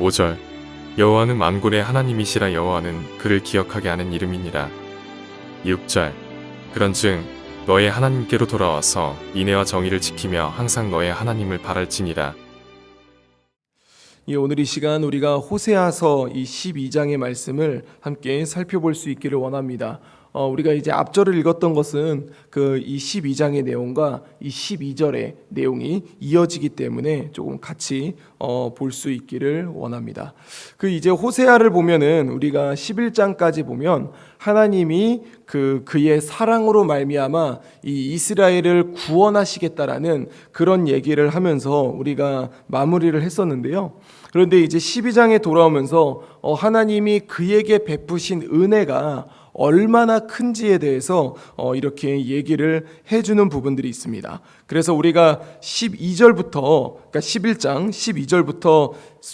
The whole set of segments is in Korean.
5절 여호와는 만군의 하나님이시라. 여호와는 그를 기억하게 하는 이름이니라. 6절 그런즉 너의 하나님께로 돌아와서 인애와 정의를 지키며 항상 너의 하나님을 바랄지니라. 오늘 이 시간 우리가 호세아서 이 12장의 말씀을 함께 살펴볼 수 있기를 원합니다. 우리가 이제 앞절을 읽었던 것은 이 12장의 내용과 이 12절의 내용이 이어지기 때문에 조금 같이 볼 수 있기를 원합니다. 이제 호세아를 보면은 우리가 11장까지 보면 하나님이 그의 사랑으로 말미암아 이 이스라엘을 구원하시겠다라는 그런 얘기를 하면서 우리가 마무리를 했었는데요. 그런데 이제 12장에 돌아오면서 하나님이 그에게 베푸신 은혜가 얼마나 큰지에 대해서 이렇게 얘기를 해주는 부분들이 있습니다. 그래서 우리가 12절부터 그러니까 11장 12절부터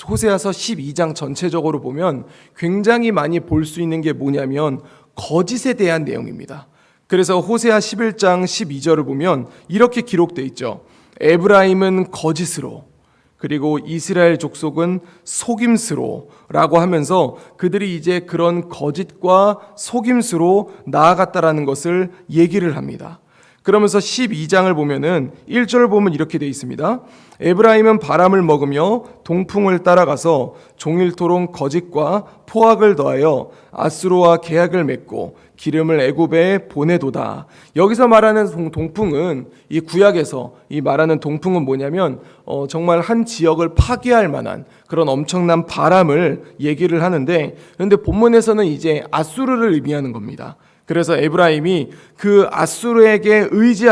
호세아서 12장 전체적으로 보면 굉장히 많이 볼 수 있는 게 뭐냐면 거짓에 대한 내용입니다. 그래서 호세아 11장 12절을 보면 이렇게 기록되어 있죠. 에브라임은 거짓으로 그리고 이스라엘 족속은 속임수로 라고 하면서 그들이 이제 그런 거짓과 속임수로 나아갔다라는 것을 얘기를 합니다. 그러면서 12장을 보면은 1절을 보면 이렇게 되어 있습니다. 에브라임은 바람을 먹으며 동풍을 따라가서 종일토록 거짓과 포악을 더하여 아수르와 계약을 맺고 기름을 애굽에 보내도다. 여기서 말하는 동풍은 이 구약에서 이 말하는 동풍은 뭐냐면 정말 한 지역을 파괴할 만한 그런 엄청난 바람을 얘기를 하는데, 그런데 본문에서는 이제 아수르를 의미하는 겁니다. 그래서 에브라임이 그 아수르에게 의지를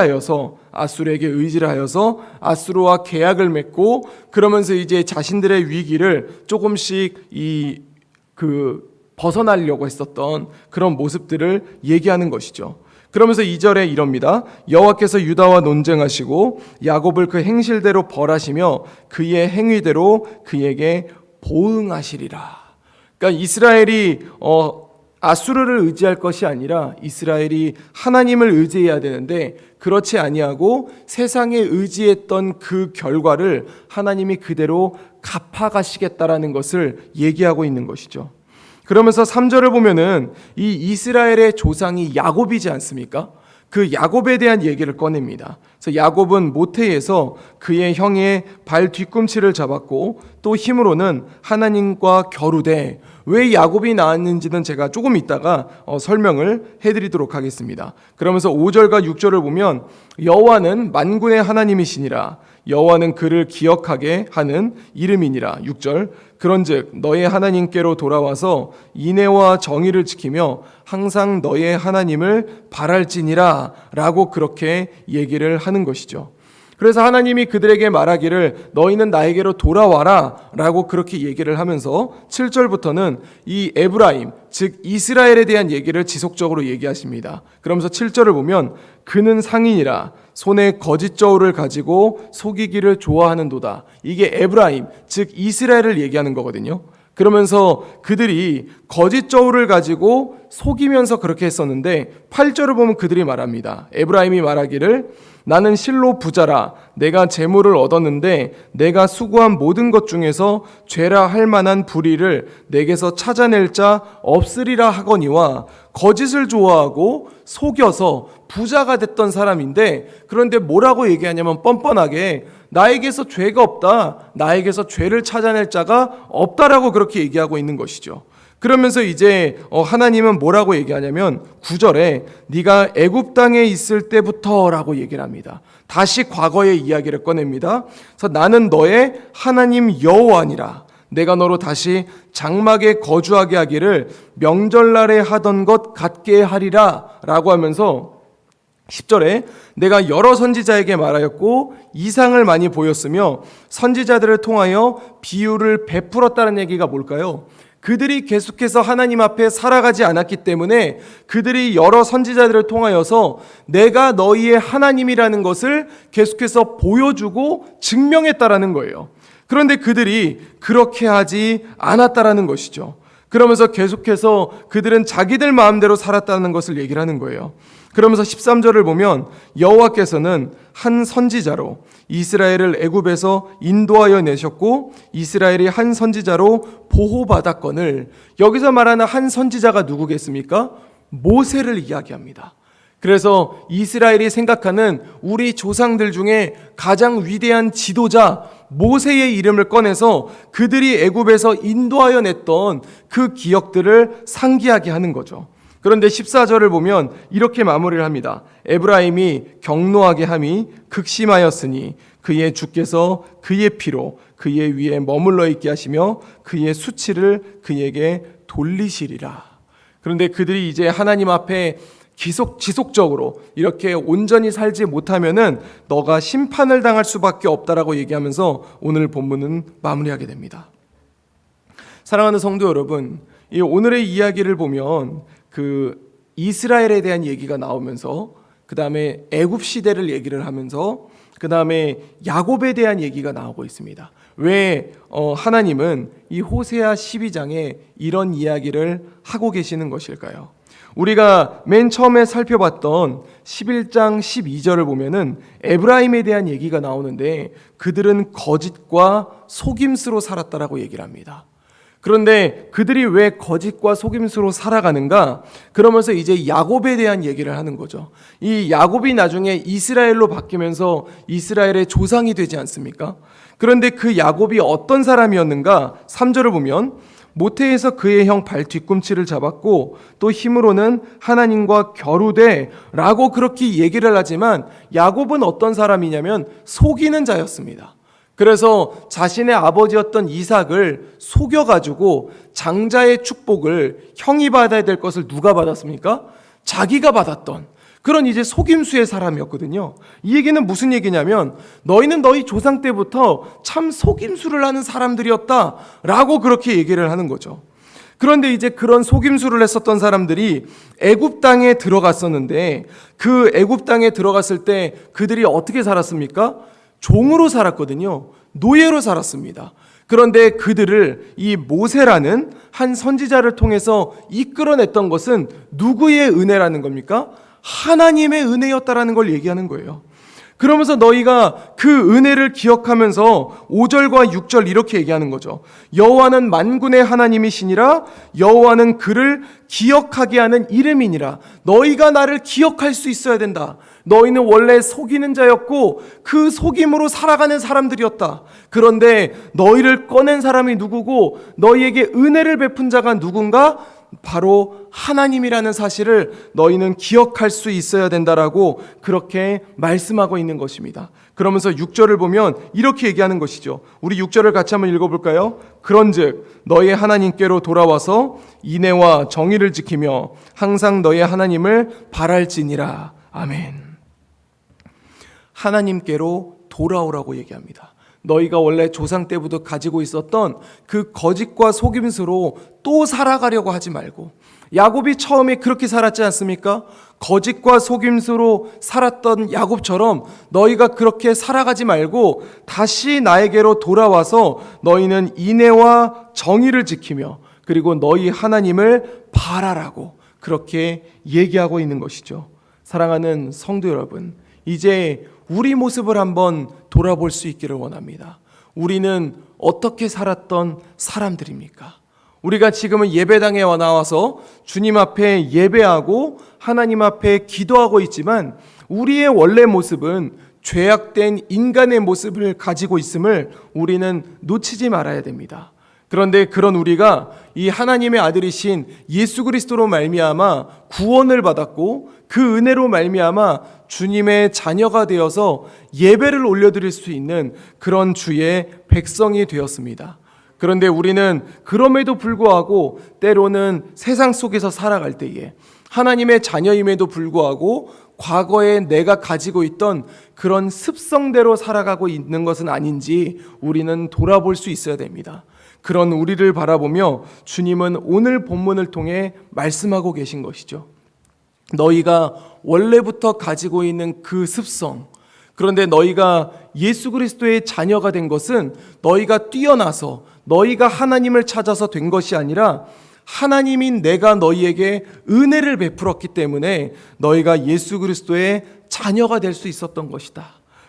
하여서 아수르와 계약을 맺고 그러면서 이제 자신들의 위기를 조금씩 벗어나려고 했었던 그런 모습들을 얘기하는 것이죠. 그러면서 2절에 이럽니다. 여호와께서 유다와 논쟁하시고 야곱을 그 행실대로 벌하시며 그의 행위대로 그에게 보응하시리라. 그러니까 이스라엘이 아수르를 의지할 것이 아니라 이스라엘이 하나님을 의지해야 되는데 그렇지 아니하고 세상에 의지했던 그 결과를 하나님이 그대로 갚아가시겠다라는 것을 얘기하고 있는 것이죠. 그러면서 3절을 보면은 이 이스라엘의 조상이 야곱이지 않습니까? 그 야곱에 대한 얘기를 꺼냅니다. 그래서 야곱은 모태에서 그의 형의 발 뒤꿈치를 잡았고 또 힘으로는 하나님과 겨루되, 왜 야곱이 나왔는지는 제가 조금 이따가 설명을 해드리도록 하겠습니다. 그러면서 5절과 6절을 보면 여호와는 만군의 하나님이시니라. 여호와는 그를 기억하게 하는 이름이니라. 6절 그런즉 너의 하나님께로 돌아와서 인애와 정의를 지키며 항상 너의 하나님을 바랄지니라 라고 그렇게 얘기를 하는 것이죠. 그래서 하나님이 그들에게 말하기를 너희는 나에게로 돌아와라 라고 그렇게 얘기를 하면서 7절부터는 이 에브라임 즉 이스라엘에 대한 얘기를 지속적으로 얘기하십니다. 그러면서 7절을 보면 그는 상인이라 손에 거짓 저울을 가지고 속이기를 좋아하는도다. 이게 에브라임 즉 이스라엘을 얘기하는 거거든요. 그러면서 그들이 거짓 저울을 가지고 속이면서 그렇게 했었는데 8절을 보면 그들이 말합니다. 에브라임이 말하기를 나는 실로 부자라. 내가 재물을 얻었는데 내가 수고한 모든 것 중에서 죄라 할 만한 불의를 내게서 찾아낼 자 없으리라 하거니와, 거짓을 좋아하고 속여서 부자가 됐던 사람인데 그런데 뭐라고 얘기하냐면 뻔뻔하게 나에게서 죄가 없다, 나에게서 죄를 찾아낼 자가 없다라고 그렇게 얘기하고 있는 것이죠. 그러면서 이제 하나님은 뭐라고 얘기하냐면 9절에 네가 애굽 땅에 있을 때부터라고 얘기를 합니다. 다시 과거의 이야기를 꺼냅니다. 그래서 나는 너의 하나님 여호와니라. 내가 너로 다시 장막에 거주하게 하기를 명절날에 하던 것 같게 하리라 라고 하면서 10절에 내가 여러 선지자에게 말하였고 이상을 많이 보였으며 선지자들을 통하여 비유를 베풀었다는 얘기가 뭘까요? 그들이 계속해서 하나님 앞에 살아가지 않았기 때문에 그들이 여러 선지자들을 통하여서 내가 너희의 하나님이라는 것을 계속해서 보여주고 증명했다라는 거예요. 그런데 그들이 그렇게 하지 않았다라는 것이죠. 그러면서 계속해서 그들은 자기들 마음대로 살았다는 것을 얘기를 하는 거예요. 그러면서 13절을 보면 여호와께서는 한 선지자로 이스라엘을 애굽에서 인도하여 내셨고 이스라엘이 한 선지자로 보호받았거늘, 여기서 말하는 한 선지자가 누구겠습니까? 모세를 이야기합니다. 그래서 이스라엘이 생각하는 우리 조상들 중에 가장 위대한 지도자 모세의 이름을 꺼내서 그들이 애굽에서 인도하여 냈던 그 기억들을 상기하게 하는 거죠. 그런데 14절을 보면 이렇게 마무리를 합니다. 에브라임이 경노하게 함이 극심하였으니 그의 주께서 그의 피로 그의 위에 머물러 있게 하시며 그의 수치를 그에게 돌리시리라. 그런데 그들이 이제 하나님 앞에 지속적으로 이렇게 온전히 살지 못하면은 너가 심판을 당할 수밖에 없다라고 얘기하면서 오늘 본문은 마무리하게 됩니다. 사랑하는 성도 여러분, 이 오늘의 이야기를 보면 그 이스라엘에 대한 얘기가 나오면서 그 다음에 애굽 시대를 얘기를 하면서 그 다음에 야곱에 대한 얘기가 나오고 있습니다. 왜 하나님은 이 호세아 12장에 이런 이야기를 하고 계시는 것일까요? 우리가 맨 처음에 살펴봤던 11장 12절을 보면은 에브라임에 대한 얘기가 나오는데 그들은 거짓과 속임수로 살았다라고 얘기를 합니다. 그런데 그들이 왜 거짓과 속임수로 살아가는가? 그러면서 이제 야곱에 대한 얘기를 하는 거죠. 이 야곱이 나중에 이스라엘로 바뀌면서 이스라엘의 조상이 되지 않습니까? 그런데 그 야곱이 어떤 사람이었는가? 3절을 보면 모태에서 그의 형 발 뒤꿈치를 잡았고 또 힘으로는 하나님과 겨루되 라고 그렇게 얘기를 하지만 야곱은 어떤 사람이냐면 속이는 자였습니다. 그래서 자신의 아버지였던 이삭을 속여가지고 장자의 축복을 형이 받아야 될 것을 누가 받았습니까? 자기가 받았던 그런 이제 속임수의 사람이었거든요. 이 얘기는 무슨 얘기냐면 너희는 너희 조상 때부터 참 속임수를 하는 사람들이었다라고 그렇게 얘기를 하는 거죠. 그런데 이제 그런 속임수를 했었던 사람들이 애굽 땅에 들어갔었는데 그 애굽 땅에 들어갔을 때 그들이 어떻게 살았습니까? 종으로 살았거든요. 노예로 살았습니다. 그런데 그들을 이 모세라는 한 선지자를 통해서 이끌어냈던 것은 누구의 은혜라는 겁니까? 하나님의 은혜였다라는 걸 얘기하는 거예요. 그러면서 너희가 그 은혜를 기억하면서 5절과 6절 이렇게 얘기하는 거죠. 여호와는 만군의 하나님이시니라. 여호와는 그를 기억하게 하는 이름이니라. 너희가 나를 기억할 수 있어야 된다. 너희는 원래 속이는 자였고 그 속임으로 살아가는 사람들이었다. 그런데 너희를 꺼낸 사람이 누구고 너희에게 은혜를 베푼 자가 누군가? 바로 하나님이라는 사실을 너희는 기억할 수 있어야 된다라고 그렇게 말씀하고 있는 것입니다. 그러면서 6절을 보면 이렇게 얘기하는 것이죠. 우리 6절을 같이 한번 읽어볼까요? 그런즉 너희 하나님께로 돌아와서 인애와 정의를 지키며 항상 너희 하나님을 바랄지니라. 아멘. 하나님께로 돌아오라고 얘기합니다. 너희가 원래 조상 때부터 가지고 있었던 그 거짓과 속임수로 또 살아가려고 하지 말고, 야곱이 처음에 그렇게 살았지 않습니까? 거짓과 속임수로 살았던 야곱처럼 너희가 그렇게 살아가지 말고 다시 나에게로 돌아와서 너희는 인애와 정의를 지키며 그리고 너희 하나님을 바라라고 그렇게 얘기하고 있는 것이죠. 사랑하는 성도 여러분, 이제 우리 모습을 한번 돌아볼 수 있기를 원합니다. 우리는 어떻게 살았던 사람들입니까? 우리가 지금은 예배당에 나와서 주님 앞에 예배하고 하나님 앞에 기도하고 있지만 우리의 원래 모습은 죄악된 인간의 모습을 가지고 있음을 우리는 놓치지 말아야 됩니다. 그런데 그런 우리가 이 하나님의 아들이신 예수 그리스도로 말미암아 구원을 받았고 그 은혜로 말미암아 주님의 자녀가 되어서 예배를 올려드릴 수 있는 그런 주의 백성이 되었습니다. 그런데 우리는 그럼에도 불구하고 때로는 세상 속에서 살아갈 때에 하나님의 자녀임에도 불구하고 과거에 내가 가지고 있던 그런 습성대로 살아가고 있는 것은 아닌지 우리는 돌아볼 수 있어야 됩니다. 그런 우리를 바라보며 주님은 오늘 본문을 통해 말씀하고 계신 것이죠. 너희가 원래부터 가지고 있는 그 습성, 그런데 너희가 예수 그리스도의 자녀가 된 것은 너희가 뛰어나서 너희가 하나님을 찾아서 된 것이 아니라 하나님인 내가 너희에게 은혜를 베풀었기 때문에 너희가 예수 그리스도의 자녀가 될 수 있었던 것이다.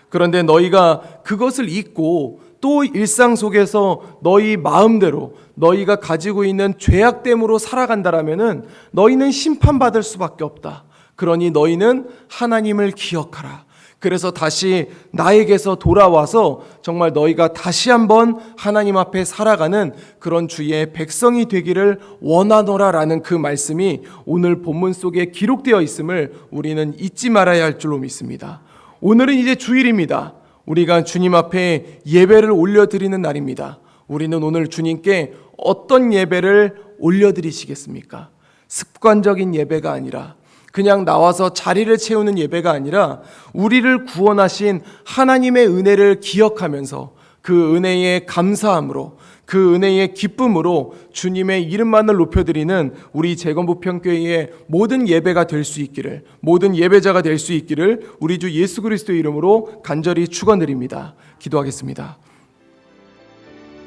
그런데 너희가 그것을 잊고 또 일상 속에서 너희 마음대로 너희가 가지고 있는 죄악됨으로 살아간다라면은 너희는 심판받을 수밖에 없다. 그러니 너희는 하나님을 기억하라. 그래서 다시 나에게서 돌아와서 정말 너희가 다시 한번 하나님 앞에 살아가는 그런 주의 백성이 되기를 원하노라라는 그 말씀이 오늘 본문 속에 기록되어 있음을 우리는 잊지 말아야 할 줄로 믿습니다. 오늘은 이제 주일입니다. 우리가 주님 앞에 예배를 올려드리는 날입니다. 우리는 오늘 주님께 어떤 예배를 올려드리시겠습니까? 습관적인 예배가 아니라 그냥 나와서 자리를 채우는 예배가 아니라 우리를 구원하신 하나님의 은혜를 기억하면서 그 은혜의 감사함으로 그 은혜의 기쁨으로 주님의 이름만을 높여드리는 우리 재건부평교회의 모든 예배가 될 수 있기를, 모든 예배자가 될 수 있기를 우리 주 예수 그리스도의 이름으로 간절히 축원드립니다. 기도하겠습니다.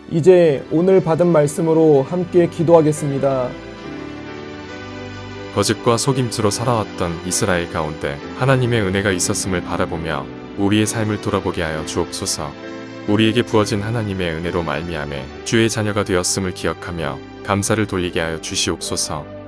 이제 오늘 받은 말씀으로 함께 기도하겠습니다. 거짓과 속임수로 살아왔던 이스라엘 가운데 하나님의 은혜가 있었음을 바라보며 우리의 삶을 돌아보게 하여 주옵소서. 우리에게 부어진 하나님의 은혜로 말미암아 주의 자녀가 되었음을 기억하며 감사를 돌리게 하여 주시옵소서.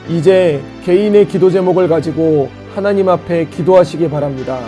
이제 개인의 기도 제목을 가지고 하나님 앞에 기도하시기 바랍니다.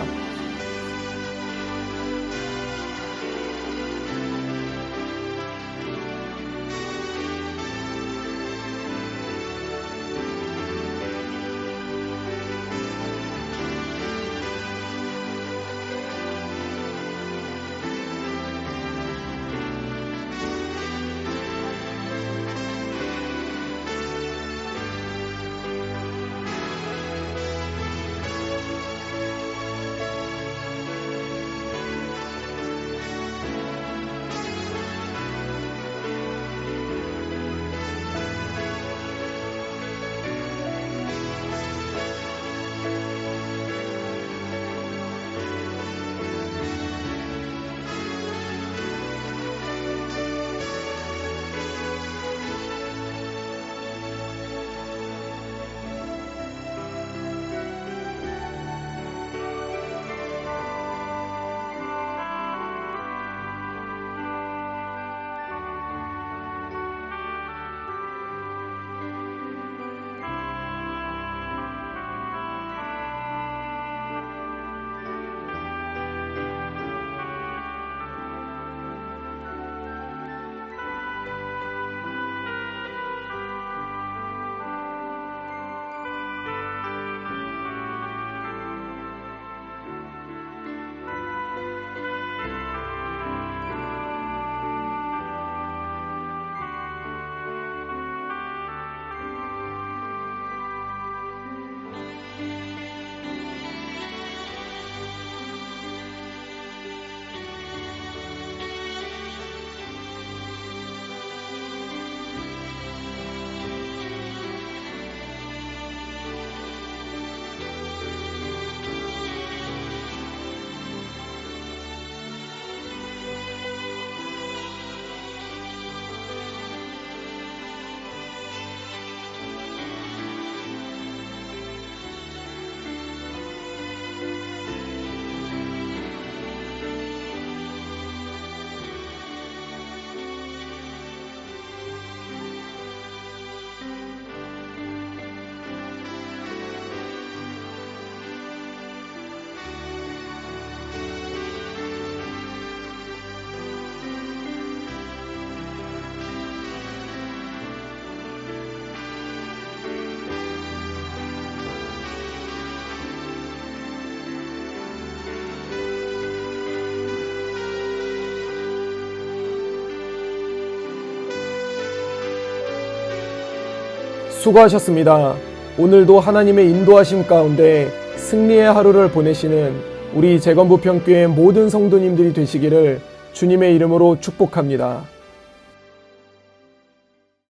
수고하셨습니다. 오늘도 하나님의 인도하심 가운데 승리의 하루를 보내시는 우리 재건부평교회 모든 성도님들이 되시기를 주님의 이름으로 축복합니다.